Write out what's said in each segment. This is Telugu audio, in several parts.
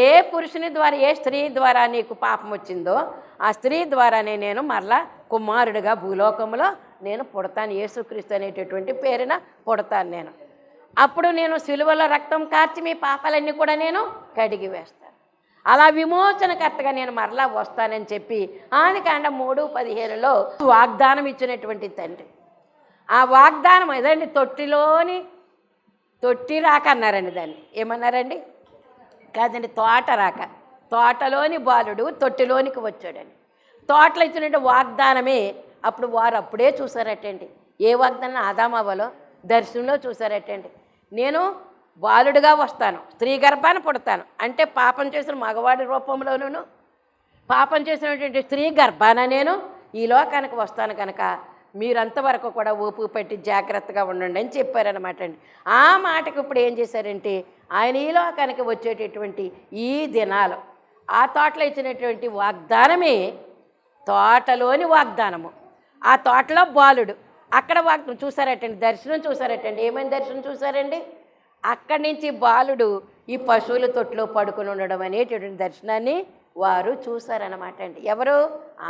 ఏ పురుషుని ద్వారా, ఏ స్త్రీ ద్వారా నీకు పాపం వచ్చిందో ఆ స్త్రీ ద్వారానే నేను మరలా కుమారుడిగా భూలోకంలో నేను పుడతాను, యేసుక్రీస్తు అనేటటువంటి పేరున పుడతాను నేను. అప్పుడు నేను సిలువలో రక్తం కార్చి మీ పాపాలన్నీ కూడా నేను కడిగి వేస్తాను. అలా విమోచనకర్తగా నేను మరలా వస్తానని చెప్పి ఆదికాండం 3:15లో వాగ్దానం ఇచ్చినటువంటి తండ్రి. ఆ వాగ్దానం ఏదండి, తొట్టి రాక అన్నారండి. దాన్ని ఏమన్నారండి? కాదండి, తోట రాక. తోటలోని బాలుడు తొట్టిలోనికి వచ్చాడని తోటలో ఇచ్చినట్టు వాగ్దానమే. అప్పుడు వారు అప్పుడే చూసారటండి. ఏ వాగ్దానం? ఆదామవ్వలో దర్శనంలో చూసారటండి. నేను బాలుడుగా వస్తాను, స్త్రీ గర్భాన పుడతాను అంటే పాపం చేసిన మగవాడి రూపంలోనూ పాపం చేసినటువంటి స్త్రీ గర్భాన నేను ఈ లోకానికి వస్తాను కనుక మీరంతవరకు కూడా ఊపు పెట్టి జాగ్రత్తగా ఉండండి అని చెప్పారనమాట అండి. ఆ మాటకు ఇప్పుడు ఏం చేశారంటే ఆయన ఈ లోకానికి వచ్చేటటువంటి ఈ దినాలు ఆ తోటలో ఇచ్చినటువంటి వాగ్దానమే తోటలోని వాగ్దానము. ఆ తోటలో బాలుడు, అక్కడ వాగ్దానం చూసారటండి, దర్శనం చూసారటండి. ఏమైనా దర్శనం చూసారండి? అక్కడి నుంచి బాలుడు ఈ పశువుల తొట్టులో పడుకుని ఉండడం అనేటటువంటి దర్శనాన్ని వారు చూశారన్నమాట అండి. ఎవరు?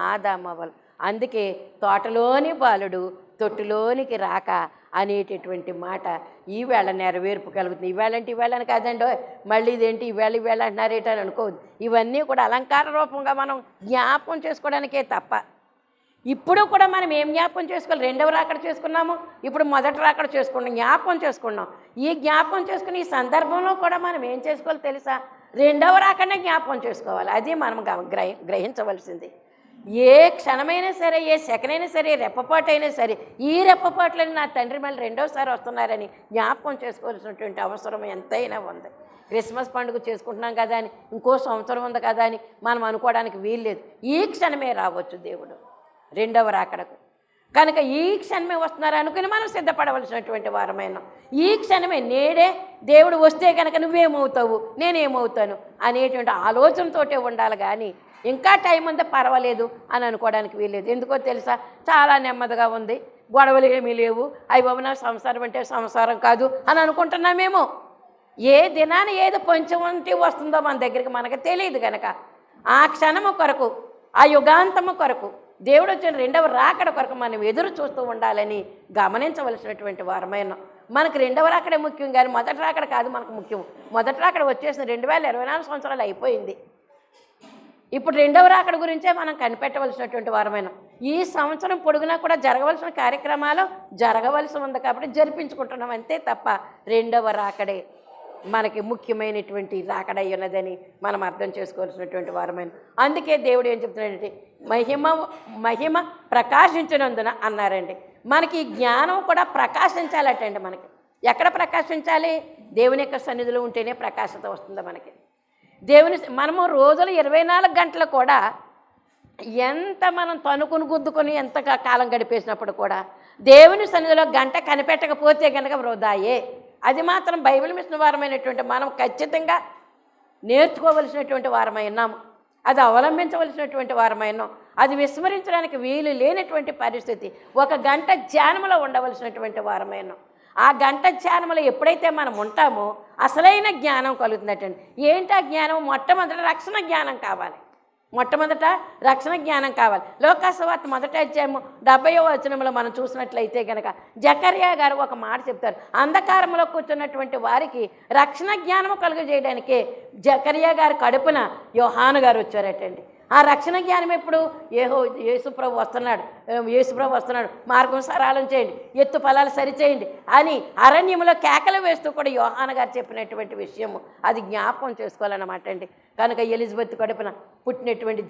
ఆదామవ్వలు. అందుకే తోటలోని బాలుడు తొట్టులోనికి రాక అనేటటువంటి మాట ఈవేళ నెరవేర్పు కలుగుతుంది. ఈవేళ అంటే ఈవేళ అని కాదండి, మళ్ళీ ఇదేంటి ఈవేళ అంటున్నారేటని అనుకోవద్దు. ఇవన్నీ కూడా అలంకార రూపంగా మనం జ్ఞాపకం చేసుకోవడానికే తప్ప ఇప్పుడు కూడా మనం ఏం జ్ఞాపకం చేసుకోవాలి? రెండవ రాకడ చేసుకున్నాము, ఇప్పుడు మొదటి రాకడ చేసుకున్నాం, జ్ఞాపకం చేసుకున్నాం. ఈ జ్ఞాపకం చేసుకుని ఈ సందర్భంలో కూడా మనం ఏం చేసుకోవాలి తెలుసా? రెండవ రాకడనే జ్ఞాపకం చేసుకోవాలి. అది మనం గ్రహించవలసింది. ఏ క్షణమైనా సరే, ఏ సెకనైనా సరే, రెప్పపాటైనా సరే, ఈ రెప్పపాట్లని నా తండ్రి మళ్ళీ రెండోసారి వస్తున్నారని జ్ఞాపకం చేసుకోవాల్సినటువంటి అవసరం ఎంతైనా ఉంది. క్రిస్మస్ పండుగ చేసుకుంటున్నాం కదా అని, ఇంకో సంవత్సరం ఉంది కదా అని మనం అనుకోవడానికి వీల్లేదు. ఈ క్షణమే రావచ్చు దేవుడు రెండవ రాకడకు. కనుక ఈ క్షణమే వస్తున్నారు అనుకుని మనం సిద్ధపడవలసినటువంటి వారమైన ఈ క్షణమే, నేడే దేవుడు వస్తే కనుక నువ్వేమవుతావు, నేనేమవుతాను అనేటువంటి ఆలోచనతోటే ఉండాలి. కానీ ఇంకా టైం ఉంటే పర్వాలేదు అని అనుకోవడానికి వీల్లేదు. ఎందుకో తెలుసా? చాలా నెమ్మదిగా ఉంది, గొడవలు ఏమీ లేవు, అవి బాబు నా సంసారం అంటే సంసారం కాదు అని అనుకుంటున్నామేమో. ఏ దినాన ఏది పొంచమంటే వస్తుందో మన దగ్గరికి మనకు తెలియదు. కనుక ఆ క్షణము కొరకు, ఆ యుగాంతము కొరకు, దేవుడు వచ్చిన రెండవ రాకడ కొరకు మనం ఎదురు చూస్తూ ఉండాలని గమనించవలసినటువంటి వారమైన మనకు రెండవ రాకడే ముఖ్యం కానీ మొదటి రాకడ కాదు మనకు ముఖ్యం. మొదటి రాకడ వచ్చేసిన 2024 సంవత్సరాలు అయిపోయింది. ఇప్పుడు రెండవ రాకడ గురించే మనం కనిపెట్టవలసినటువంటి వారమైన ఈ సంవత్సరం పొడుగునా కూడా జరగవలసిన కార్యక్రమాలు జరగవలసి ఉంది కాబట్టి జరిపించుకుంటున్నాం అంతే తప్ప రెండవ రాకడే మనకి ముఖ్యమైనటువంటి రాకడై ఉన్నదని మనం అర్థం చేసుకోవాల్సినటువంటి వారమైన. అందుకే దేవుడు ఏం చెప్తున్నాడంటే మహిమ ప్రకాశించినందున అన్నారండి. మనకి జ్ఞానం కూడా ప్రకాశించాలటండి. మనకి ఎక్కడ ప్రకాశించాలి? దేవుని యొక్క సన్నిధిలో ఉంటేనే ప్రకాశత వస్తుంది మనకి. మనము రోజులు 24 గంటలు కూడా ఎంత మనం తనుకుని గుద్దుకొని ఎంత కాలం గడిపేసినప్పుడు కూడా దేవుని సన్నిధిలో గంట కనిపెట్టకపోతే కనుక వృధాయే. అది మాత్రం బైబిల్ మిషన్ వారమైనటువంటి మనం ఖచ్చితంగా నేర్చుకోవలసినటువంటి వారమై ఉన్నాము. అది అవలంబించవలసినటువంటి వారమై ఉన్నాం. అది విస్మరించడానికి వీలు లేనటువంటి పరిస్థితి. ఒక గంట ధ్యానంలో ఉండవలసినటువంటి వారమై ఉన్నాం. ఆ గంట ధ్యానంలో ఎప్పుడైతే మనం ఉంటామో అసలైన జ్ఞానం కలుగుతున్నట్టండి. ఏంటి ఆ జ్ఞానం? మొట్టమొదట రక్షణ జ్ఞానం కావాలి. మొట్టమొదట రక్షణ జ్ఞానం కావాలి. లోకాసువార్త 1వ అధ్యాయము 70వ వచనంలో మనం చూసినట్లయితే కనుక జకర్యా గారు ఒక మాట చెప్తారు. అంధకారంలో కూర్చున్నటువంటి వారికి రక్షణ జ్ఞానము కలుగజేయడానికే జకర్యా గారి కడుపున యోహాను గారు వచ్చారటండి. ఆ రక్షణ జ్ఞానం ఎప్పుడు? యేసుప్రభు వస్తున్నాడు, మార్గం సరళం చేయండి, ఎత్తు ఫలాలు సరిచేయండి అని అరణ్యంలో కేకలు వేస్తూ కూడా యోహాను గారు చెప్పినటువంటి విషయము అది జ్ఞాపకం చేసుకోవాలన్నమాట అండి. కనుక ఎలిజబెత్ కడుపున పుట్టినటువంటి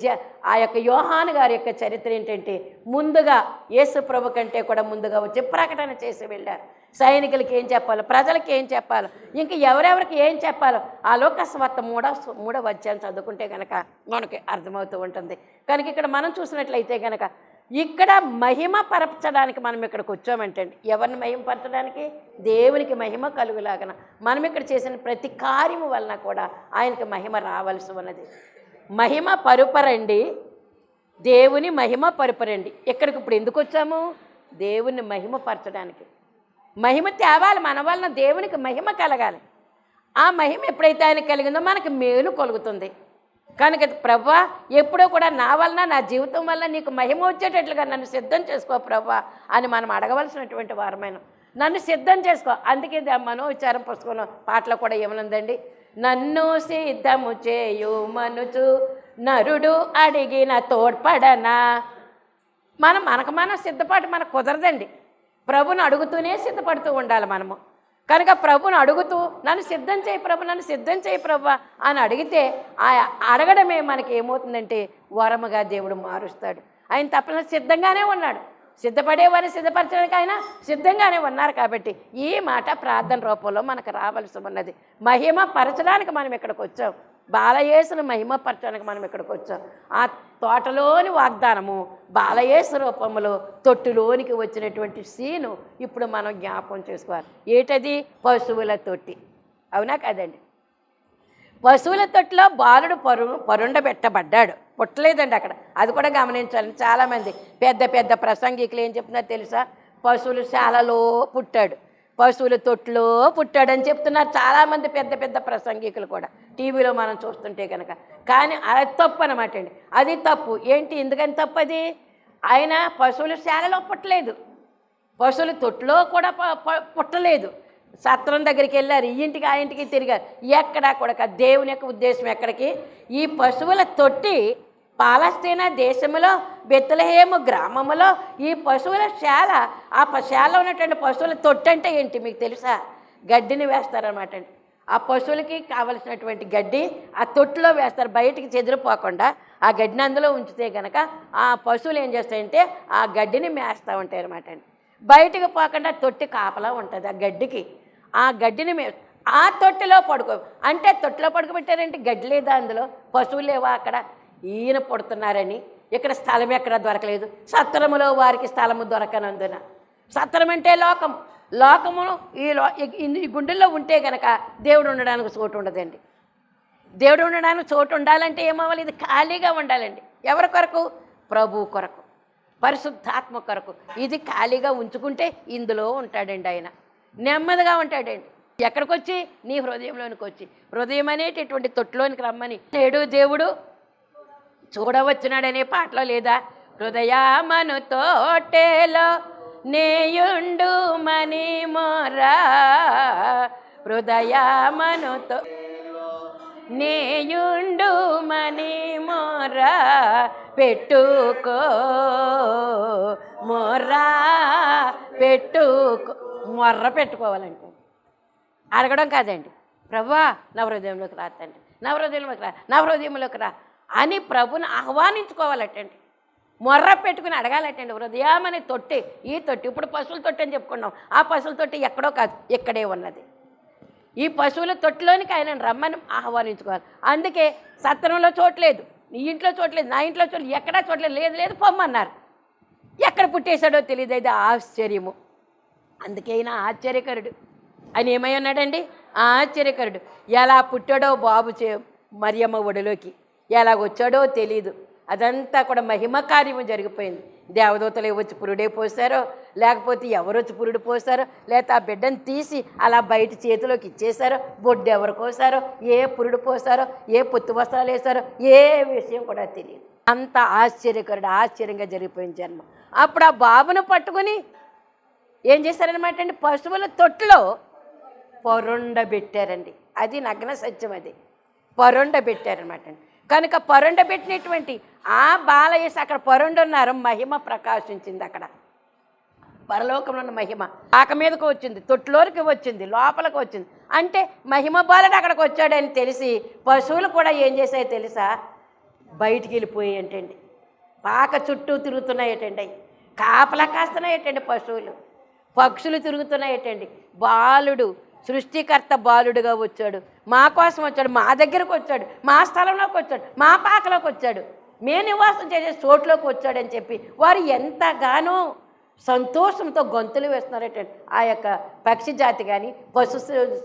ఆ యొక్క యోహాను గారి యొక్క చరిత్ర ఏంటంటే ముందుగా యేసుప్రభు కంటే కూడా ముందుగా వచ్చి ప్రకటన చేసి వెళ్ళారు. సైనికులకి ఏం చెప్పాలో, ప్రజలకి ఏం చెప్పాలో, ఇంకా ఎవరెవరికి ఏం చెప్పాలో ఆ లోకస్వార్త 3వ అధ్యాయం చదువుకుంటే కనుక మనకి అర్థమవుతూ ఉంటుంది. కనుక ఇక్కడ మనం చూసినట్లయితే కనుక ఇక్కడ మహిమ పరచడానికి మనం ఇక్కడికి వచ్చామంటే ఎవరిని మహిమపరచడానికి? దేవునికి మహిమ కలుగులాగన మనం ఇక్కడ చేసిన ప్రతి కార్యము వలన కూడా ఆయనకి మహిమ రావాల్సి ఉన్నది. మహిమ పరుపరండి, దేవుని మహిమ పరుపరండి. ఇక్కడికి ఇప్పుడు ఎందుకు వచ్చాము? దేవుని మహిమపరచడానికి. మహిమ తేవాలి, మన వలన దేవునికి మహిమ కలగాలి. ఆ మహిమ ఎప్పుడైతే ఆయనకు కలిగిందో మనకి మేలు కలుగుతుంది. కనుక ప్రభువా, ఎప్పుడూ కూడా నా వలన, నా జీవితం వల్ల నీకు మహిమ వచ్చేటట్లుగా నన్ను సిద్ధం చేసుకో ప్రభువా అని మనం అడగవలసినటువంటి వారమైన. నన్ను సిద్ధం చేసుకో. అందుకే మనోవిచారం పుస్తకంలో పాటలో కూడా ఏమనుందండి, నన్ను సిద్ధము చేయు మనుచు నరుడు అడిగిన తోడ్పడనా. మనం సిద్ధపాటు మనకు కుదరదండి. ప్రభుని అడుగుతూనే సిద్ధపడుతూ ఉండాలి మనము. కనుక ప్రభుని అడుగుతూ నన్ను సిద్ధం చేయి ప్రభు, నన్ను సిద్ధం చేయి ప్రభు అని అడిగితే ఆ అడగడమే మనకి ఏమవుతుందంటే వరముగా దేవుడు మారుస్తాడు. ఆయన తప్పని సిద్ధంగానే ఉన్నాడు. సిద్ధపడేవారిని సిద్ధపరచడానికి ఆయన సిద్ధంగానే ఉన్నారు. కాబట్టి ఈ మాట ప్రార్థన రూపంలో మనకు రావాల్సి ఉన్నది. మహిమ పరచడానికి మనం ఇక్కడికి వచ్చాం. బాలయేసును మహిమపరచడానికి మనం ఇక్కడికి వచ్చాం. ఆ తోటలోని వాగ్దానము బాలయేసు రూపంలో తొట్టులోనికి వచ్చినటువంటి సీను ఇప్పుడు మనం జ్ఞాపకం చేసుకోవాలి. ఏటది? పశువుల తొట్టి. అవునా కదండి? పశువుల తొట్టిలో బాలుడు పరుండబెట్టబడ్డాడు, పుట్టలేదండి అక్కడ. అది కూడా గమనించాలి. చాలామంది పెద్ద పెద్ద ప్రసంగికులు ఏం చెప్తున్నారు తెలుసా? పశువుల శాలలో పుట్టాడు, పశువుల తొట్టులో పుట్టాడని చెప్తున్నారు చాలామంది పెద్ద పెద్ద ప్రసంగికులు కూడా టీవీలో మనం చూస్తుంటే కనుక. కానీ అది తప్పు అనమాట అండి. అది తప్పు. ఏంటి, ఎందుకని తప్పు అది? ఆయన పశువుల శాలలో పుట్టలేదు, పశువుల తొట్టులో కూడా పుట్టలేదు. సత్రం దగ్గరికి వెళ్ళారు, ఈ ఇంటికి ఆ ఇంటికి తిరిగారు, ఎక్కడా కూడా. దేవుని యొక్క ఉద్దేశం ఎక్కడికి? ఈ పశువుల తొట్టి పాలస్తీనా దేశంలో బెత్లెహేము గ్రామంలో ఈ పశువుల శాల, ఆ శాలలో ఉన్నటువంటి పశువుల తొట్టి అంటే ఏంటి మీకు తెలుసా? గడ్డిని వేస్తారనమాట అండి. ఆ పశువులకి కావలసినటువంటి గడ్డి ఆ తొట్టిలో వేస్తారు, బయటికి చెదిరిపోకుండా ఆ గడ్డిని అందులో ఉంచితే కనుక ఆ పశువులు ఏం చేస్తాయంటే ఆ గడ్డిని మేస్తూ ఉంటాయి అనమాట అండి. బయటకు పోకుండా తొట్టి కాపలా ఉంటుంది ఆ గడ్డికి. ఆ గడ్డిని ఆ తొట్టిలో పడుకో అంటే తొట్టిలో పడుకోబెట్టారంటే గడ్డి లేదా అందులో, పశువులు లేవా అక్కడ? ఈయన పుడుతున్నారని ఇక్కడ స్థలం ఎక్కడ దొరకలేదు. సత్రములో వారికి స్థలము దొరకనందున. సత్రం అంటే లోకం. లోకమును ఈ గుండెల్లో ఉంటే కనుక దేవుడు ఉండడానికి చోటు ఉండదండి. దేవుడు ఉండడానికి చోటు ఉండాలంటే ఏమవ్వాలి? ఇది ఖాళీగా ఉండాలండి. ఎవరి కొరకు? ప్రభు కొరకు, పరిశుద్ధాత్మ కొరకు. ఇది ఖాళీగా ఉంచుకుంటే ఇందులో ఉంటాడండి ఆయన, నెమ్మదిగా ఉంటాడండి. ఎక్కడికి వచ్చి? నీ హృదయంలోనికి వచ్చి, హృదయం అనేటటువంటి తొట్టులోనికి రమ్మని నేడు దేవుడు చూడవచ్చున్నాడనే పాటలో లేదా? హృదయమను తోటేలో నేయుండు మని మోరా, హృదయమను నేయుండు మని మోరా, పెట్టుకో మొర్రా పెట్టుకో. మొర్ర పెట్టుకోవాలంటే అడగడం కాదండి. ప్రభువా నా హృదయంలోకి రా తండ్రి, నా హృదయంలోకి రా, నా హృదయంలోకి రా అని ప్రభుని ఆహ్వానించుకోవాలటండి. మొర్ర పెట్టుకుని అడగాలటండి. హృదయం అనే తొట్టి, ఈ తొట్టి ఇప్పుడు పశువుల తొట్టి అని చెప్పుకున్నాం. ఆ పశువుల తొట్టి ఎక్కడో కాదు, ఇక్కడే ఉన్నది. ఈ పశువుల తొట్టిలోనికి ఆయన రమ్మని ఆహ్వానించుకోవాలి. అందుకే సత్రంలో చోట్లేదు, నీ ఇంట్లో చోట్లేదు, నా ఇంట్లో చోట్లేదు, ఎక్కడా చోట్లేదు, లేదు లేదు పొమ్మన్నారు. ఎక్కడ పుట్టేశాడో తెలియదు. అయితే ఆశ్చర్యము. అందుకే ఆయన ఆశ్చర్యకరుడు. ఆయన ఏమై ఉన్నాడండి? ఆశ్చర్యకరుడు. ఎలా పుట్టాడో బాబు మరియమ్మ ఒడిలోకి, ఎలా వచ్చాడో తెలీదు. అదంతా కూడా మహిమ కార్యము జరిగిపోయింది. దేవదూతలు వచ్చి పురుడే పోసారో, లేకపోతే ఎవరు వచ్చి పురుడు పోసారో, లేకపోతే ఆ బిడ్డను తీసి అలా బయట చేతిలోకి ఇచ్చేసారో, బొడ్డు ఎవరు కోసారో, ఏ పురుడు పోసారో, ఏ పొత్తు వస్త్రాలు వేసారో, ఏ విషయం కూడా తెలియదు. అంత ఆశ్చర్యకరుడు, ఆశ్చర్యంగా జరిగిపోయిన జన్మ. అప్పుడు ఆ బాబును పట్టుకుని ఏం చేశారనమాట అండి? పశువుల తొట్టులో పరుండబెట్టారండి. అది నగ్న సత్యం. అది పరుండబెట్టారనమాట అండి. కనుక పరుండబెట్టినటువంటి ఆ బాలయేసు అక్కడ పరుండున్నారు. మహిమ ప్రకాశించింది అక్కడ. పరలోకంలో ఉన్న మహిమ ఆక మీదకు వచ్చింది, తొట్టులోకి వచ్చింది, లోపలికి వచ్చింది. అంటే మహిమ బాలుడు అక్కడికి వచ్చాడని తెలిసి పశువులు కూడా ఏం చేశాయో తెలుసా? బయటికి వెళ్ళిపోయి ఏంటండి, పాక చుట్టూ తిరుగుతున్నాయటండి, కాపలా కాస్తున్నాయటండి పశువులు, పక్షులు తిరుగుతున్నాయటండి. బాలుడు, సృష్టికర్త బాలుడుగా వచ్చాడు, మా కోసం వచ్చాడు, మా దగ్గరకు వచ్చాడు, మా స్థలంలోకి వచ్చాడు, మా పాకలోకి వచ్చాడు, మేము నివాసం చేసే చోట్లోకి వచ్చాడని చెప్పి వారు ఎంతగానో సంతోషంతో గొంతులు వేస్తున్నారటండి. ఆ యొక్క పక్షి జాతి కానీ, పశు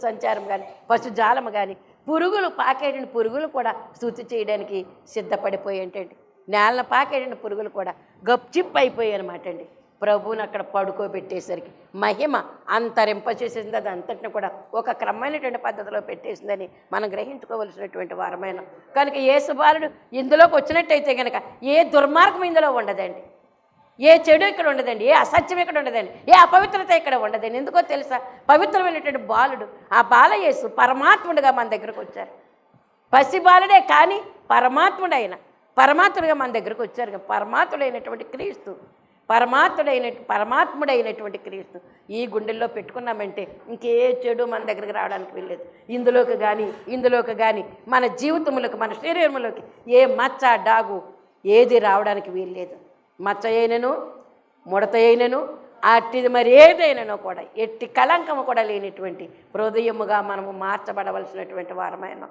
సంచారం కానీ, పశుజాలం కానీ, పురుగులు పాకేటండి పురుగులు కూడా స్తుతి చేయడానికి సిద్ధపడిపోయి ఏంటండి, నేలను పాకేటండి పురుగులు కూడా గప్చిప్ అయిపోయాయి అనమాట అండి. ప్రభువుని అక్కడ పడుకోబెట్టేసరికి మహిమ అంతరింపచేసింది, అది అంతటిని కూడా ఒక క్రమమైనటువంటి పద్ధతిలో పెట్టేసిందని మనం గ్రహించుకోవలసినటువంటి వారమైన కనుక యేసు బాలుడు ఇందులోకి వచ్చినట్టయితే కనుక ఏ దుర్మార్గం ఇందులో ఉండదండి, ఏ చెడు ఇక్కడ ఉండదండి, ఏ అసత్యం ఇక్కడ ఉండదండి, ఏ అపవిత్రత ఇక్కడ ఉండదండి. ఎందుకో తెలుసా? పవిత్రమైనటువంటి బాలుడు, ఆ బాలయేసు పరమాత్ముడుగా మన దగ్గరకు వచ్చారు. పసి బాలుడే కానీ పరమాత్ముడుగా మన దగ్గరకు వచ్చారు. పరమాత్ముడైనటువంటి క్రీస్తు, పరమాత్ముడైనటువంటి క్రీస్తు ఈ గుండెల్లో పెట్టుకున్నామంటే ఇంకే చెడు మన దగ్గరికి రావడానికి వెళ్ళలేదు. ఇందులోకి కానీ మన జీవితములకు, మన శరీరములోకి ఏ మచ్చ డాగు ఏది రావడానికి వీల్లేదు. మచ్చ అయినను, ముడత అయినను, అట్టిది మరి ఏదైనానో కూడా ఎట్టి కళంకము కూడా లేనిటువంటి హృదయముగా మనము మార్చబడవలసినటువంటి వారమైన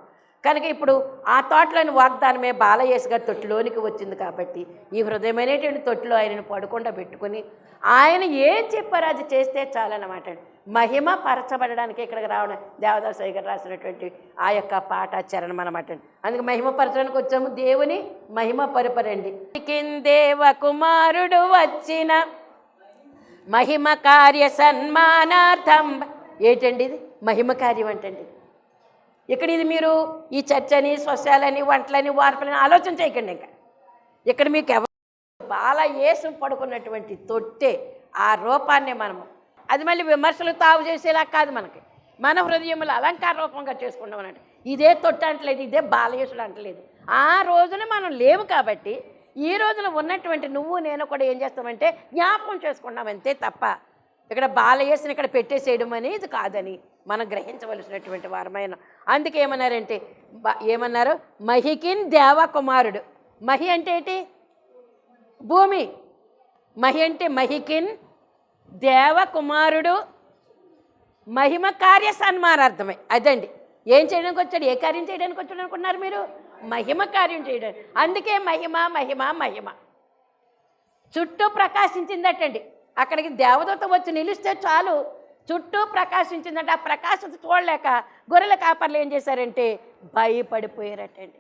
కనుక ఇప్పుడు ఆ తోటలోని వాగ్దానమే బాలయేసుగా తొట్టిలోనికి వచ్చింది. కాబట్టి ఈ హృదయమైనటువంటి తొట్టిలో ఆయనను పడకుండా పెట్టుకుని ఆయన ఏం చెప్పారో అది చేస్తే చాలన్నమాట. మహిమ పరచబడడానికి ఇక్కడికి రావడం దేవదాసు గారు రాసినటువంటి ఆ యొక్క పాఠాచరణం అనమాట. అందుకే మహిమ పరచడానికి వచ్చాము. దేవుని మహిమ పరపరండి. దేవ కుమారుడు వచ్చిన మహిమ కార్య సన్మానార్థం. ఏంటండి ఇది? మహిమ కార్యం అంటండి. ఇక్కడ ఇది మీరు ఈ చర్చని, స్వస్యాలని, వంటలని, వార్పులని ఆలోచన చేయకండి. ఇంకా ఇక్కడ మీకు బాలయేసు పడుకున్నటువంటి తొట్టే ఆ రూపాన్నే మనము, అది మళ్ళీ విమర్శలు తావు చేసేలా కాదు, మన హృదయములు అలంకార రూపంగా చేసుకుంటాం అన్నట్టు. ఇదే తొట్టు అంటలేదు, ఇదే బాలయేసుడు అంటలేదు. ఆ రోజున మనం లేవు కాబట్టి ఈ రోజున ఉన్నటువంటి నువ్వు నేను కూడా ఏం చేస్తామంటే జ్ఞాపకం చేసుకున్నాం అంతే తప్ప ఇక్కడ బాలయేసుని ఇక్కడ పెట్టేసేయడం అనేది కాదని మనం గ్రహించవలసినటువంటి వారమైన. అందుకే ఏమన్నారంటే ఏమన్నారు? మహికిన్ దేవకుమారుడు. మహి అంటే ఏంటి? భూమి. మహి అంటే మహికిన్ దేవకుమారుడు, మహిమ కార్య సన్మానార్థమే. అదండి. ఏం చేయడానికి వచ్చాడు? ఏ కార్యం చేయడానికి వచ్చాడు అనుకున్నారు మీరు? మహిమ కార్యం చేయడానికి. అందుకే మహిమ మహిమ మహిమ చుట్టూ ప్రకాశించిందటండి. అక్కడికి దేవదూత వచ్చి నిలిస్తే చాలు, చుట్టూ ప్రకాశించిందంటే ఆ ప్రకాశం చూడలేక గొర్రెల కాపర్లు ఏం చేశారంటే భయపడిపోయారటండి.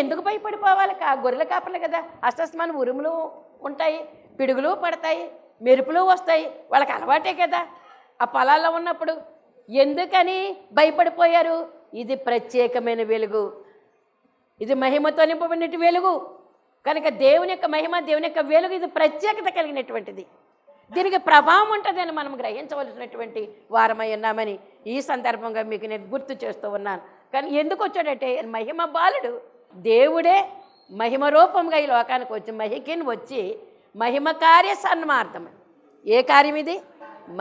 ఎందుకు భయపడిపోవాలి? గొర్రెల కాపర్లు కదా, అస్తమానం ఉరుములు ఉంటాయి, పిడుగులు పడతాయి, మెరుపులు వస్తాయి, వాళ్ళకి అలవాటే కదా ఆ పొలాల్లో ఉన్నప్పుడు. ఎందుకని భయపడిపోయారు? ఇది ప్రత్యేకమైన వెలుగు, ఇది మహిమతో నింపబడినట్టు వెలుగు కనుక దేవుని యొక్క మహిమ, దేవుని యొక్క వెలుగు ఇది ప్రత్యేకత కలిగినటువంటిది, దీనికి ప్రభావం ఉంటుందని మనం గ్రహించవలసినటువంటి వారమై ఉన్నామని ఈ సందర్భంగా మీకు నేను గుర్తు చేస్తూ ఉన్నాను. కానీ ఎందుకు వచ్చాడంటే మహిమ బాలుడు దేవుడే మహిమ రూపంగా ఈ లోకానికి వచ్చి మహికిని వచ్చి మహిమ కార్య సన్మార్థం. ఏ కార్యం ఇది?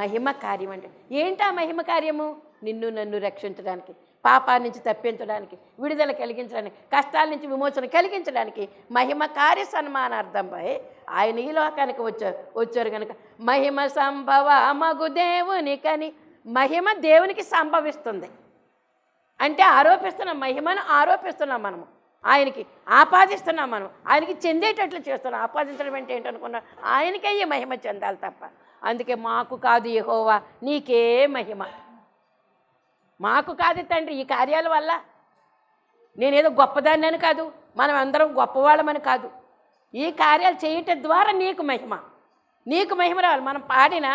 మహిమ కార్యం. అంటే ఏంటా మహిమ కార్యము? నిన్ను నన్ను రక్షించడానికి, పాపాల నుంచి తప్పించడానికి, విడుదల కలిగించడానికి, కష్టాల నుంచి విమోచన కలిగించడానికి మహిమ కార్య సన్మానార్థంపై ఆయన ఈ లోకానికి వచ్చారు కనుక మహిమ సంభవ మగు దేవునికని. మహిమ దేవునికి సంభవిస్తుంది అంటే ఆరోపిస్తున్నాం, మహిమను ఆరోపిస్తున్నాం, మనము ఆయనకి ఆపాదిస్తున్నాం, మనం ఆయనకి చెందేటట్లు చేస్తున్నాం. ఆపాదించడం అంటే ఏంటనుకున్నా ఆయనకే ఈ మహిమ చెందాలి తప్ప. అందుకే మాకు కాదు యెహోవా నీకే మహిమ, మాకు కాదు తండ్రి ఈ కార్యాల వల్ల, నేనేదో గొప్పదాన్ని అని కాదు, మనం అందరం గొప్పవాళ్ళమని కాదు, ఈ కార్యాలు చేయటం ద్వారా నీకు మహిమ, నీకు మహిమ రావాలి. మనం పాడిన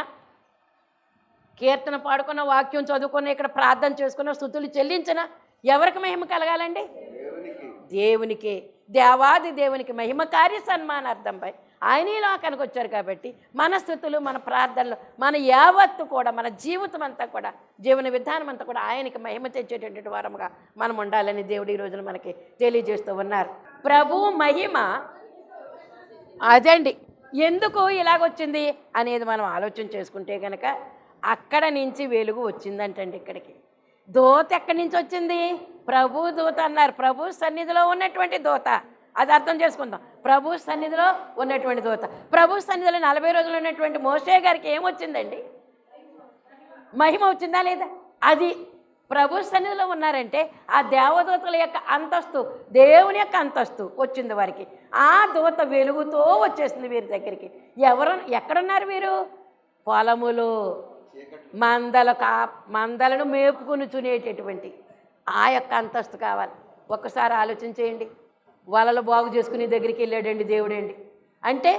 కీర్తన పాడుకున్న, వాక్యం చదువుకున్న, ఇక్కడ ప్రార్థన చేసుకున్న, స్తుతులు చెల్లించిన ఎవరికి మహిమ కలగాలండి? దేవునికే, దేవాది దేవునికి మహిమ కార్య సన్మానార్థంపై ఆయన ఈ లోకానికి వచ్చారు. కాబట్టి మన స్థుతులు, మన ప్రార్థనలు, మన యావత్తు కూడా, మన జీవితం అంతా కూడా, జీవన విధానం అంతా కూడా ఆయనకి మహిమ తెచ్చేటటువంటి వారముగా మనం ఉండాలని దేవుడు ఈ రోజున మనకి తెలియజేస్తూ ఉన్నారు. ప్రభు మహిమ అదండి. ఎందుకు ఇలాగొచ్చింది అనేది మనం ఆలోచన చేసుకుంటే కనుక అక్కడ నుంచి వెలుగు వచ్చిందంటండి. ఇక్కడికి దూత ఎక్కడి నుంచి వచ్చింది? ప్రభు దూత అన్నారు. ప్రభు సన్నిధిలో ఉన్నటువంటి దూత, అది అర్థం చేసుకుందాం. ప్రభు సన్నిధిలో ఉన్నటువంటి దూత. ప్రభు సన్నిధిలో 40 రోజులు ఉన్నటువంటి మోషే గారికి ఏమొచ్చిందండి? మహిమ వచ్చిందా లేదా? అది ప్రభు సన్నిధిలో ఉన్నారంటే ఆ దేవదూతల యొక్క అంతస్తు, దేవుని యొక్క అంతస్తు వచ్చింది వారికి. ఆ దూత వెలుగుతో వచ్చేసింది వీరి దగ్గరికి. ఎక్కడున్నారు వీరు? పొలములు, మందలను మేపుకుని చునేటటువంటి ఆ యొక్క అంతస్తు కావాలి. ఒక్కసారి ఆలోచన చేయండి. వలలు బాగు చేసుకుని దగ్గరికి వెళ్ళాడండి దేవుడండి. అంటే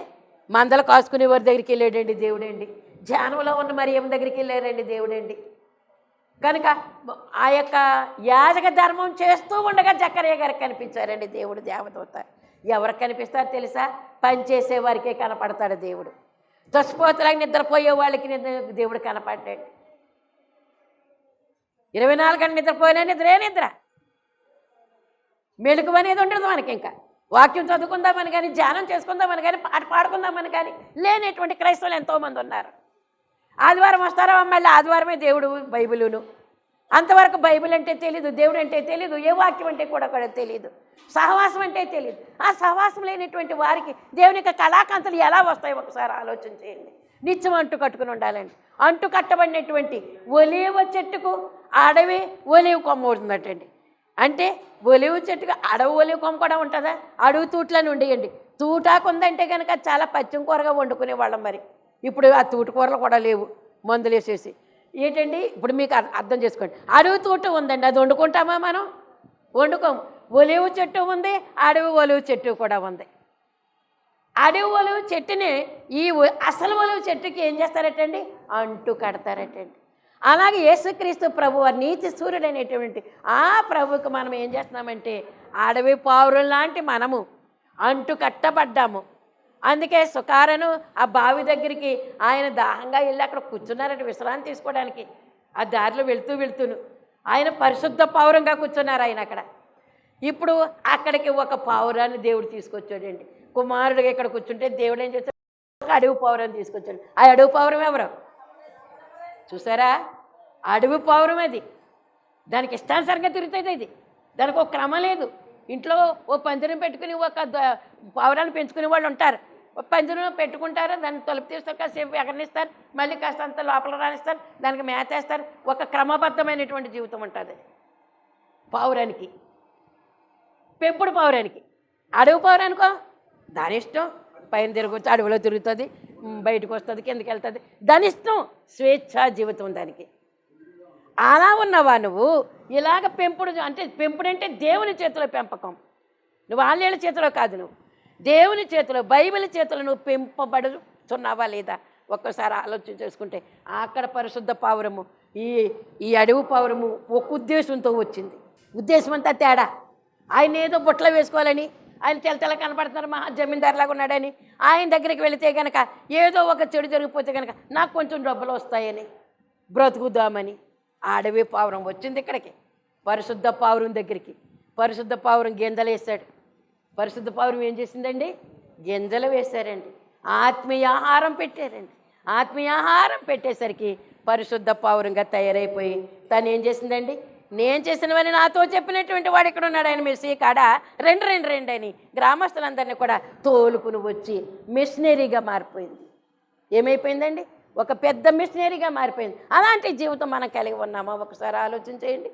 మందలు కాసుకునే వారి దగ్గరికి వెళ్ళాడండి దేవుడండి. ధ్యానంలో ఉన్న మరియమ్మ దగ్గరికి వెళ్ళారండి దేవుడండి. కనుక ఆ యొక్క యాజక ధర్మం చేస్తూ ఉండగా జకర్యా గారికి కనిపించారండి దేవుడు దేవదూత. ఎవరికి కనిపిస్తారో తెలుసా? పనిచేసే వారికే కనపడతాడు దేవుడు. దుష్పోతులకు నిద్రపోయే వాళ్ళకి దేవుడు కనపడ్డాడు. 24 గంటలు నిద్రపోయినా నిద్ర. మెళుకు అనేది ఉండదు మనకి. ఇంకా వాక్యం చదువుకుందామని కానీ, ధ్యానం చేసుకుందామని కానీ, పాట పాడుకుందామని కానీ లేనటువంటి క్రైస్తవులు ఎంతోమంది ఉన్నారు. ఆదివారం వస్తారో మళ్ళీ ఆదివారమే దేవుడు బైబిలును. అంతవరకు బైబిల్ అంటే తెలీదు, దేవుడు అంటే తెలీదు, ఏ వాక్యం అంటే కూడా తెలీదు, సహవాసం అంటే తెలీదు. ఆ సహవాసం లేనటువంటి వారికి దేవుని యొక్క కళాకాంతలు ఎలా వస్తాయో ఒకసారి ఆలోచన చేయండి. నిత్యం అంటు కట్టుకుని ఉండాలండి. అంటు కట్టబడినటువంటి ఒలీవ చెట్టుకు అడవి ఒలీవ కొమ్మ ఉంటుందటండి. అంటే ఒలీవ చెట్టుకు అడవి ఒలీవ కొమ్మ కూడా ఉంటుందా? అడవి తూట్లను ఉండేయండి. తూటాకు ఉందంటే కనుక చాలా పచ్చిమ కూరగా వండుకునే వాళ్ళం. మరి ఇప్పుడు ఆ తూటు కూరలు కూడా లేవు, మందులు వేసేసి. ఏంటండి ఇప్పుడు మీకు అర్థం చేసుకోండి. అడవి తూట ఉందండి, అది వండుకుంటామా మనం? వండుకోము. ఒలివ చెట్టు ఉంది, అడవి ఒలివ చెట్టు కూడా ఉంది. అడవి ఒలివ చెట్టుని అసలు ఒలివ చెట్టుకి ఏం చేస్తారటండి? అంటు కడతారటండి. అలాగే యేసుక్రీస్తు ప్రభు నీతి సూర్యుడు అనేటువంటి ఆ ప్రభువుకి మనం ఏం చేస్తున్నామంటే అడవి పావురం లాంటి మనము అంటు కట్టబడ్డాము. అందుకే సుకారను ఆ బావి దగ్గరికి ఆయన దాహంగా వెళ్ళి అక్కడ కూర్చున్నారట విశ్రాంతి తీసుకోవడానికి. ఆ దారిలో వెళ్తూను ఆయన పరిశుద్ధ పావురంగా కూర్చున్నారు ఆయన అక్కడ. ఇప్పుడు అక్కడికి ఒక పావురాన్ని దేవుడు తీసుకొచ్చాడండి. కుమారుడిగా ఇక్కడ కూర్చుంటే దేవుడు ఏం చేస్తాడు? ఒక అడవి పావురాన్ని తీసుకొచ్చాడు. ఆ అడవి పావురం ఎవరు చూసారా? అడవి పావురం అది. దానికి ఇష్టానుసారంగా తిరుగుతుంది. అది దానికి ఒక క్రమం లేదు. ఇంట్లో ఓ పంజరం పెట్టుకుని ఒక పావురాన్ని పెంచుకునే వాళ్ళు ఉంటారు. ఒక పంజరం పెట్టుకుంటారు, దాన్ని తలుపు తీస్తారు, కాసేపు ఎగరనిస్తారు, మళ్ళీ కాస్త అంత లోపల రానిస్తారు, దానికి మేత వేస్తారు. ఒక క్రమబద్ధమైనటువంటి జీవితం ఉంటుంది పావురానికి. పెంపుడు పావురానికి. అడవి పావురానికో దాని ఇష్టం, పైన తిరగొచ్చు, అడవిలో తిరుగుతుంది, బయటకు వస్తుంది, కిందకి వెళ్తుంది, దాని ఇష్టం, స్వేచ్ఛా జీవితం దానికి. అలా ఉన్నవా నువ్వు? ఇలాగ పెంపుడు అంటే పెంపుడు అంటే దేవుని చేతిలో పెంపకం. నువ్వు వాళ్ళ చేతిలో కాదు, నువ్వు దేవుని చేతిలో, బైబిల్ చేతిలో నువ్వు పెంపబడుతున్నావా లేదా? ఒక్కసారి ఆలోచన చేసుకుంటే అక్కడ పరిశుద్ధ పావురము, ఈ అడవి పావురము ఒక ఉద్దేశంతో వచ్చింది. ఉద్దేశం అంతా తేడా. ఆయన ఏదో బుట్టలో వేసుకోవాలని, ఆయన తెల్ల కనపడుతున్నారు, మహా జమీందారులాగా ఉన్నాడని, ఆయన దగ్గరికి వెళితే కనుక ఏదో ఒక చెడు జరిగిపోతే కనుక నాకు కొంచెం డబ్బులు వస్తాయని బ్రతుకుదామని ఆ అడవి పావురం వచ్చింది ఇక్కడికి, పరిశుద్ధ పావురం దగ్గరికి. పరిశుద్ధ పావురం గింజలు వేశాడు. పరిశుద్ధ పావురం ఏం చేసిందండి? గింజలు వేశారండి, ఆత్మీయ ఆహారం పెట్టారండి. ఆత్మీయ ఆహారం పెట్టేసరికి పరిశుద్ధ పావురంగా తయారైపోయి తను ఏం చేసిందండి? నేను చేసినవని నాతో చెప్పినటువంటి వాడు ఇక్కడ ఉన్నాడు, ఆయన మెస్సీ కాడ రెండు అని గ్రామస్తులందరినీ కూడా తోలుకుని వచ్చి మిషనరీగా మారిపోయింది. ఏమైపోయిందండి? ఒక పెద్ద మిషనరీగా మారిపోయింది. అలాంటి జీవితం మనం కలిగి ఉన్నామా? ఒకసారి ఆలోచన చేయండి.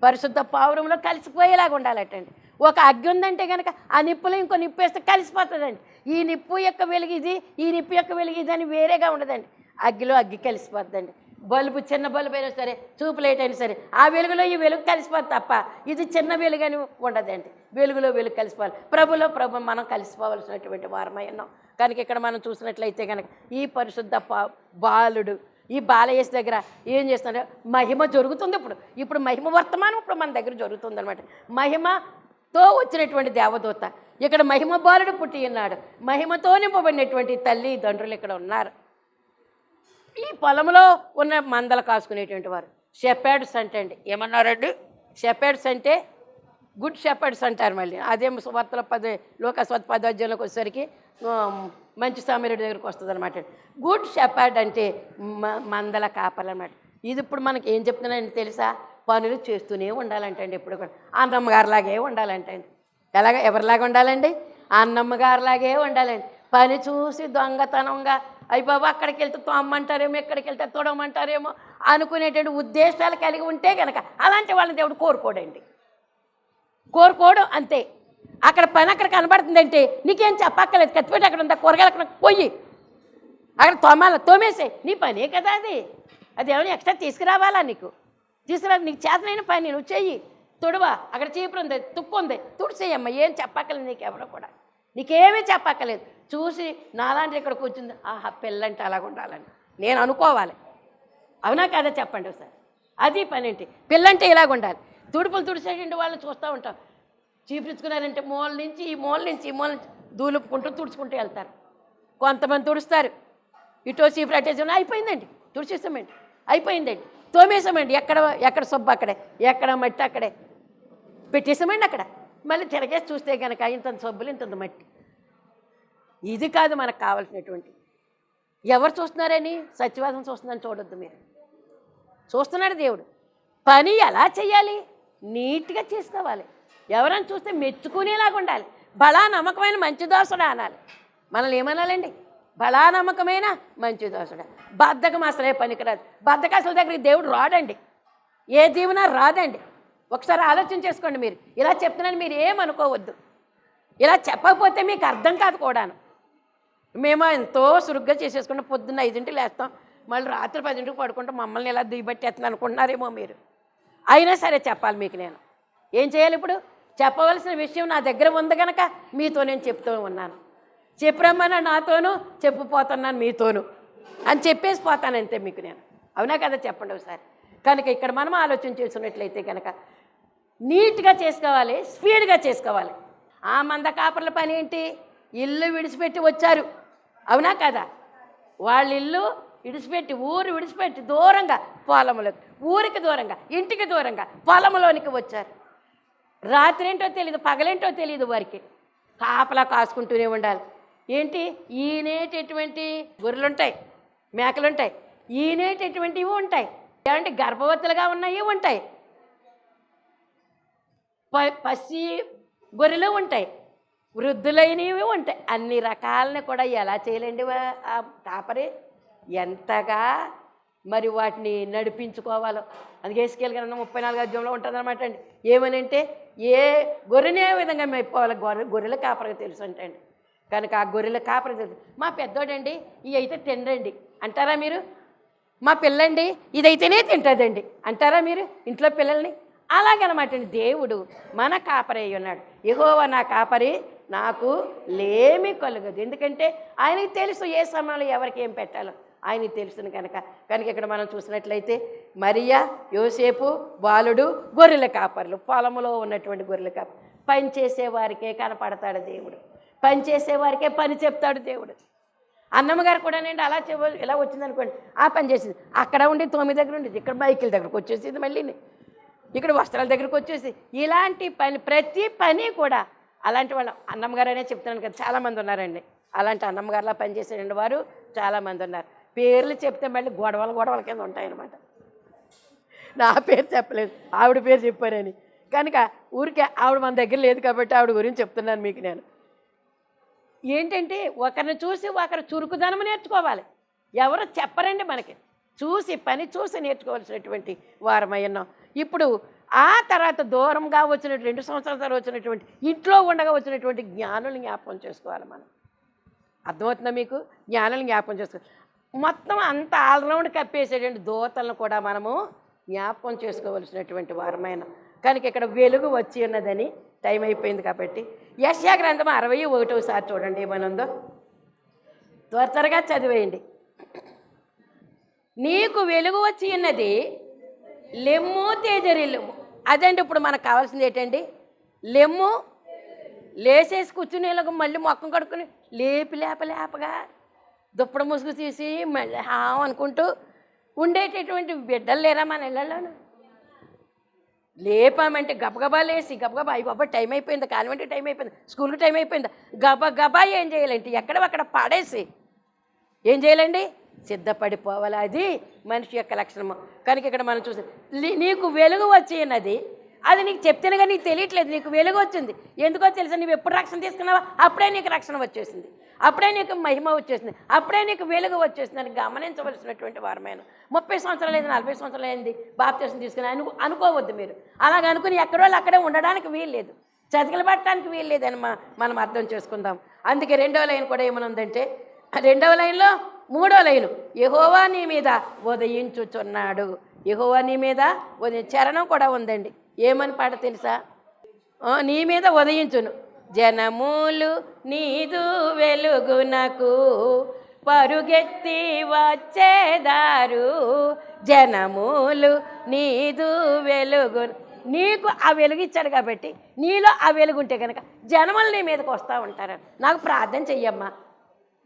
పరిశుద్ధ పావురంలో కలిసిపోయేలాగా ఉండాలటండి. ఒక అగ్గి ఉందంటే కనుక ఆ నిప్పులో ఇంకో నిప్పు వేస్తే కలిసిపోతుందండి. ఈ నిప్పు యొక్క వెలుగు ఇది, ఈ నిప్పు యొక్క వెలుగు ఇది అని వేరేగా ఉండదండి. అగ్గిలో అగ్గి కలిసిపోద్దండి. బల్బు చిన్న బల్బు అయినా సరే, చూపు లైట్ అయినా సరే, ఆ వెలుగులో ఈ వెలుగు కలిసిపోద్ది తప్ప ఇది చిన్న వెలుగు అని ఉండదండి. వెలుగులో వెలుగు కలిసిపోవాలి. ప్రభు మనం కలిసిపోవలసినటువంటి వారమై ఉన్నాం. కనుక ఇక్కడ మనం చూసినట్లయితే కనుక ఈ పరిశుద్ధ బాలుడు ఈ బాలయేసు దగ్గర ఏం చేస్తున్నాడు? మహిమ జరుగుతుంది. ఇప్పుడు మహిమ వర్తమానం ఇప్పుడు మన దగ్గర జరుగుతుంది అనమాట. మహిమతో వచ్చినటువంటి దేవదూత ఇక్కడ మహిమ బాలుడు పుట్టి ఉన్నాడు. మహిమతో నింపబడినటువంటి తల్లి తండ్రులు ఇక్కడ ఉన్నారు. ఈ పొలంలో ఉన్న మందలు కాసుకునేటువంటి వారు షెపర్డ్స్ అంటండి. ఏమన్నారండి? షెపర్డ్స్ అంటే గుడ్ షెపర్డ్స్ అంటారు. మళ్ళీ అదే సువార్తల లోకస్వార్త 10వ అధ్యాయంలోకి వచ్చేసరికి మంచి సామీరుడి దగ్గరికి వస్తుంది అనమాట. గుడ్ షెపర్డ్ అంటే మందల కాపర్లు అనమాట. ఇది ఇప్పుడు మనకి ఏం చెప్తున్నానండి తెలుసా? పనులు చేస్తూనే ఉండాలంటండి. ఎప్పుడు కూడా అన్నమ్మగారిలాగే ఉండాలంటండి. ఎవరిలాగా ఉండాలండి? అన్నమ్మగారిలాగే ఉండాలండి. పని చూసి దొంగతనంగా అయ్యి బాబా అక్కడికి వెళ్తే తోమ్మంటారేమో, ఎక్కడికి వెళ్తే తొడమంటారేమో అనుకునేటువంటి ఉద్దేశాలు కలిగి ఉంటే కనుక అలాంటి వాళ్ళని దేవుడు కోరుకోడండి. కోరుకోవడం అంతే. అక్కడ పని అక్కడ కనబడుతుందంటే నీకేం చెప్పక్కర్లేదు. కత్తిపెట్టి అక్కడ ఉందా, కూరగాయలు అక్కడ పోయి అక్కడ తోమేసే, నీ పనే కదా అది ఏమైనా ఎక్స్ట్రా తీసుకురావాలా? నీకు చేతనైన పని నువ్వు చెయ్యి. తుడవా, అక్కడ చీపురు ఉంది, తుక్కు ఉంది, తుడిచేయమ్మా, ఏం చెప్పక్కర్లేదు నీకు ఎవరో కూడా. నీకేమీ చెప్పక్కర్లేదు. చూసి నాలాంటి ఇక్కడ కూర్చుంది, ఆహా పిల్లంటే అలాగ ఉండాలని నేను అనుకోవాలి. అవునా కదా చెప్పండి ఒకసారి. అది పని ఏంటి, పిల్లంటే ఇలాగ ఉండాలి. తుడుపులు తుడిచేటండి వాళ్ళు చూస్తూ ఉంటాం. చీపురించుకున్నారంటే మూల నుంచి ఈ మూల నుంచి ఈ మూల నుంచి దూలుపుకుంటూ తుడుచుకుంటూ వెళ్తారు. కొంతమంది తుడుస్తారు, ఇటో చీపురు అట్టేసి అయిపోయిందండి, తుడిచేసామండి, అయిపోయిందండి, తోమేసామండి, ఎక్కడ సొబ్బు అక్కడే, ఎక్కడ మట్టి అక్కడే పెట్టేసామండి. అక్కడ మళ్ళీ తిరగేసి చూస్తే కనుక ఇంతంత సబ్బులు ఇంతంత మట్టి. ఇది కాదు మనకు కావాల్సినటువంటి. ఎవరు చూస్తున్నారని సత్యవాదం చూస్తుందని చూడొద్దు మీరు. చూస్తున్నాడు దేవుడు. పని ఎలా చేయాలి, నీట్గా చేసుకోవాలి. ఎవరైనా చూస్తే మెచ్చుకునేలాగా ఉండాలి. బలా నమ్మకమైన మంచి దోసుడా అనాలి. మనల్ని ఏమనాలండి, బలా నమ్మకమైన మంచి దోసుడా. బద్ధకం అసలే పనికిరాదు. బద్ధకస్తుల దగ్గరికి దేవుడు రాడండి, ఏ దీవెన రాదండి. ఒకసారి ఆలోచన చేసుకోండి. మీరు ఇలా చెప్తున్నాను మీరు ఏమనుకోవద్దు. ఇలా చెప్పకపోతే మీకు అర్థం కాదు కూడాను. మేము ఎంతో సురుగ్గా చేసేసుకుంటాం. పొద్దున్న 5ంటికి లేస్తాం, మళ్ళీ రాత్రి 10ంటికి పడుకుంటాం. మమ్మల్ని ఇలా దిగబట్టేస్తున్నాను అనుకుంటున్నారేమో మీరు. అయినా సరే చెప్పాలి మీకు. నేను ఏం చేయాలి ఇప్పుడు? చెప్పవలసిన విషయం నా దగ్గర ఉంది కనుక మీతో నేను చెప్తూ ఉన్నాను. చెప్పరమ్మన్నా నాతోనూ, చెప్పిపోతున్నాను మీతోనూ అని చెప్పేసి పోతాను అంతే మీకు నేను. అవునా కదా చెప్పండి ఒకసారి. కనుక ఇక్కడ మనం ఆలోచన చేస్తున్నట్లయితే కనుక నీట్గా చేసుకోవాలి, స్పీడ్గా చేసుకోవాలి. ఆ మంద కాపర్ల పని ఏంటి? ఇల్లు విడిచిపెట్టి వచ్చారు. అవునా కదా? వాళ్ళ ఇల్లు విడిచిపెట్టి, ఊరు విడిచిపెట్టి దూరంగా పొలంలోకి, ఊరికి దూరంగా, ఇంటికి దూరంగా పొలంలోనికి వచ్చారు. రాత్రి ఏంటో తెలియదు, పగలేంటో తెలియదు వారికి. కాపలా కాసుకుంటూనే ఉండాలి. ఏంటి? ఈనేటటువంటి గొర్రెలుంటాయి, మేకలుంటాయి, ఈనేటటువంటివి ఉంటాయి. ఏమంటే గర్భవతులుగా ఉన్నాయి ఉంటాయి, పసి గొర్రెలు ఉంటాయి, వృద్ధులైనవి ఉంటాయి. అన్ని రకాలని కూడా ఎలా చేయలేండి ఆ కాపరి? ఎంతగా మరి వాటిని నడిపించుకోవాలో. అందుకే ఎస్కేల్ గ్రంథం 34వ అధ్యాయంలో ఉంటుందన్నమాట అండి. ఏమనంటే ఏ గొర్రెనే విధంగా మెప్పుకోవాలి గొర్రెల కాపరికి తెలుసు అంటే అండి. కనుక ఆ గొర్రెల కాపరి తెలుసు. మా పెద్దోడండి ఇవి అయితే తినరండి అంటారా మీరు? మా పిల్లండి ఇదైతేనే తింటుందండి అంటారా మీరు ఇంట్లో పిల్లల్ని? అలాగనమాట అండి. దేవుడు మన కాపరి అయి ఉన్నాడు. యెహోవా నా కాపరి, నాకు లేమి కలుగదు. ఎందుకంటే ఆయనకి తెలుసు ఏ సమయంలో ఎవరికి ఏం పెట్టాలో ఆయనకి తెలుసును కనుక. ఇక్కడ మనం చూసినట్లయితే మరియా, యోసేపు, బాలుడు గొర్రెల కాపర్లు, పొలంలో ఉన్నటువంటి గొర్రెల కాపరి. పని చేసేవారికే కనపడతాడు దేవుడు, పని చేసేవారికే పని చెప్తాడు దేవుడు. అన్నమ్మగారు కూడా నేను అలా ఇలా వచ్చిందనుకోండి, ఆ పని చేసింది. అక్కడ ఉండి 9 దగ్గర ఉండేది, ఇక్కడ మైకిల దగ్గరకు వచ్చేసింది, మళ్ళీ ఇక్కడ వస్త్రాల దగ్గరకు వచ్చేసి ఇలాంటి పని, ప్రతి పని కూడా అలాంటి వాళ్ళు. అన్నమ్మగారు అనే చెప్తున్నాను కదా, చాలామంది ఉన్నారండి అలాంటి అన్నమ్మగారులా పనిచేసేయండి వారు చాలామంది ఉన్నారు. పేర్లు చెప్తే మళ్ళీ గొడవల కింద ఉంటాయన్నమాట. నా పేరు చెప్పలేదు, ఆవిడ పేరు చెప్పారని. కనుక ఊరికే ఆవిడ మన దగ్గర లేదు కాబట్టి ఆవిడ గురించి చెప్తున్నాను మీకు నేను. ఏంటంటే ఒకరిని చూసి ఒకరు చురుకుదనం నేర్చుకోవాలి. ఎవరు చెప్పరండి మనకి, చూసి పని చూసి నేర్చుకోవాల్సినటువంటి వారమై ఉన్నాం. ఇప్పుడు ఆ తర్వాత దూరంగా వచ్చినటువంటి 2 సంవత్సరాల తర్వాత వచ్చినటువంటి ఇంట్లో ఉండగా వచ్చినటువంటి జ్ఞానులు జ్ఞాపకం చేసుకోవాలి మనం. అర్థమవుతుందా మీకు? జ్ఞానులు జ్ఞాపకం చేసుకోవాలి. మొత్తం అంత ఆల్రౌండ్ కప్పేసేటువంటి దూతలను కూడా మనము జ్ఞాపకం చేసుకోవలసినటువంటి వారమైన. కనుక ఇక్కడ వెలుగు వచ్చి ఉన్నదని టైం అయిపోయింది కాబట్టి యెషయా గ్రంథం 61వ చూడండి ఏమనుందో. త్వరగా చదివేయండి. నీకు వెలుగు వచ్చి ఉన్నది, లెమ్ము తేజరిల్లుము. అదండి ఇప్పుడు మనకు కావాల్సింది ఏంటండి? లెమ్ము. లేసేసి కూర్చునేలాగా మళ్ళీ మొక్కం కడుక్కుని లేపగా దుప్పడ ముసుగు తీసి మళ్ళీ అనుకుంటూ ఉండేటటువంటి బిడ్డలు లేరా మన ఇళ్ళలోనూ? లేపామంటే గబగబా లేసి గబగబా అయ్యి బాబా టైం అయిపోయింది, కాన్వెంట్కి టైం అయిపోయింది, స్కూల్కి టైం అయిపోయింది, గబగబా ఏం చేయాలంటే ఎక్కడక్కడ పాడేసి ఏం చేయాలండి? సిద్ధపడిపోవాలి. అది మనిషి యొక్క లక్షణము. కనుక ఇక్కడ మనం చూసి నీకు వెలుగు వచ్చి ఉన్నది, అది నీకు చెప్తేనే కానీ నీకు తెలియట్లేదు. నీకు వెలుగు వచ్చింది, ఎందుకో తెలుసా? నువ్వు ఎప్పుడు రక్షణ తీసుకున్నావా అప్పుడే నీకు రక్షణ వచ్చేసింది, అప్పుడే నీకు మహిమ వచ్చేసింది, అప్పుడే నీకు వెలుగు వచ్చేసింది అని గమనించవలసినటువంటి వారమైన. 30 సంవత్సరాలు అయింది, 40 సంవత్సరాలు అయింది బాప్తిసం తీసుకుని అనుకోవద్దు మీరు. అలాగ అనుకుని ఎక్కడో అక్కడే ఉండడానికి వీలు లేదు, చతికిల పట్టడానికి వీలు లేదని మనం అర్థం చేసుకుందాం. అందుకే 2వ లైన్ కూడా ఏమనుందంటే, 2వ లైన్లో 3వ లైను, యెహోవా నీ మీద ఉదయించుచున్నాడు. యెహోవా నీ మీద చరణం కూడా ఉందండి. ఏమని పాట తెలుసా? నీ మీద ఉదయించును, జనములు నీదు వెలుగునకు పరుగెత్తి వచ్చేదారు. జనములు నీదు వెలుగు, నీకు ఆ వెలుగు ఇచ్చాడు కాబట్టి నీలో ఆ వెలుగు ఉంటే కనుక జనములు నీ మీదకి వస్తూ ఉంటారు. నాకు ప్రార్థన చెయ్యమ్మా,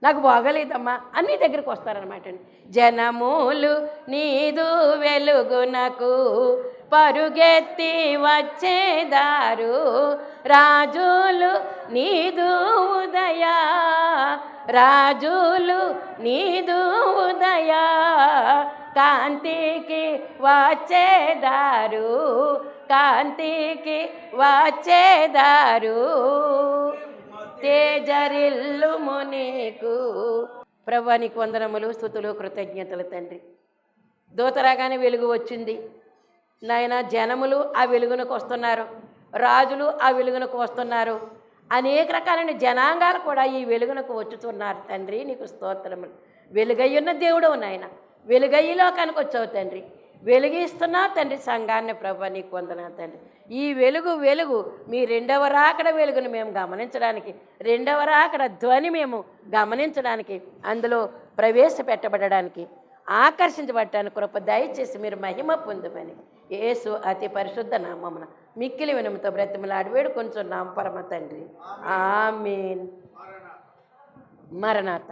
నాకు బాగలేదమ్మా అన్ని దగ్గరికి వస్తారనమాట అండి. జనములు నీదు వెలుగునకు పరుగెత్తి వచ్చేదారు. రాజులు నీదు ఉదయ, రాజులు నీదు ఉదయ కాంతికి వచ్చేదారు, కాంతికి వచ్చేదారు. తేజరిల్లుము నీకు. ప్రభువా నీకు వందనములు, స్తుతులు, కృతజ్ఞతలు తండ్రి. దూతరాగానే వెలుగు వచ్చింది నాయన. జనములు ఆ వెలుగునకు వస్తున్నారు, రాజులు ఆ వెలుగునకు వస్తున్నారు, అనేక రకాలైన జనాంగాలు కూడా ఈ వెలుగునకు వచ్చుతున్నారు తండ్రి. నీకు స్తోత్రములు. వెలుగయ్యున్న దేవుడవు నాయన, వెలుగయ్యి లోకానికి వచ్చావు తండ్రి, వెలుగిస్తున్నావు తండ్రి సంఘాన్ని. ప్రభువా నీకు వందనాలు తండ్రి. ఈ వెలుగు మీ రెండవ రాకడ వెలుగును మేము గమనించడానికి, రెండవ రాకడ ధ్వని మేము గమనించడానికి, అందులో ప్రవేశపెట్టబడడానికి, ఆకర్షించబడటానికి కృప దయచేసి మీరు మహిమ పొందుమని యేసు అతి పరిశుద్ధ నామమున మిక్కిలి వినముతో బ్రతిమలాడి వేడుకొంచున్నాం పరమ తండ్రి. ఆమేన్. మరణాత.